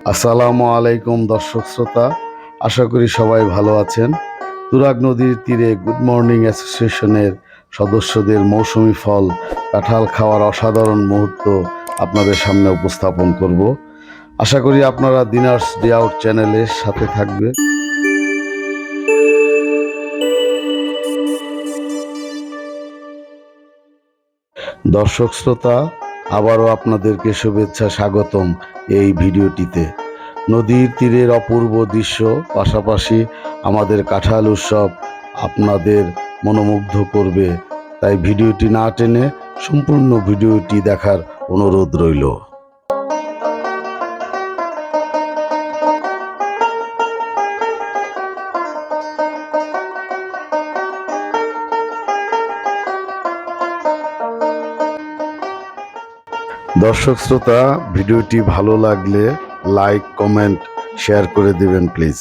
আসসালামু আলাইকুম দর্শক শ্রোতা, আশা করি সবাই ভালো আছেন। তুরাগ নদীর তীরে গুড মর্নিং অ্যাসোসিয়েশনের সদস্যদের মৌসুমি ফল কাঁঠাল খাওয়ার অসাধারণ মুহূর্ত আপনাদের সামনে উপস্থাপন করব। আশা করি আপনারা দিনার্স ডে আউট চ্যানেলের সাথে থাকবে। দর্শক শ্রোতা, আবারও আপনাদেরকে শুভেচ্ছা স্বাগতম এই ভিডিওটিতে। নদীর তীরের অপূর্ব দৃশ্য, পাশাপাশি আমাদের কাঁঠাল উৎসব আপনাদের মনোমুগ্ধ করবে, তাই ভিডিওটি না টেনে সম্পূর্ণ ভিডিওটি দেখার অনুরোধ রইল। দর্শক শ্রোতা, ভিডিওটি ভালো লাগলে লাইক, কমেন্ট, শেয়ার করে দিবেন প্লিজ।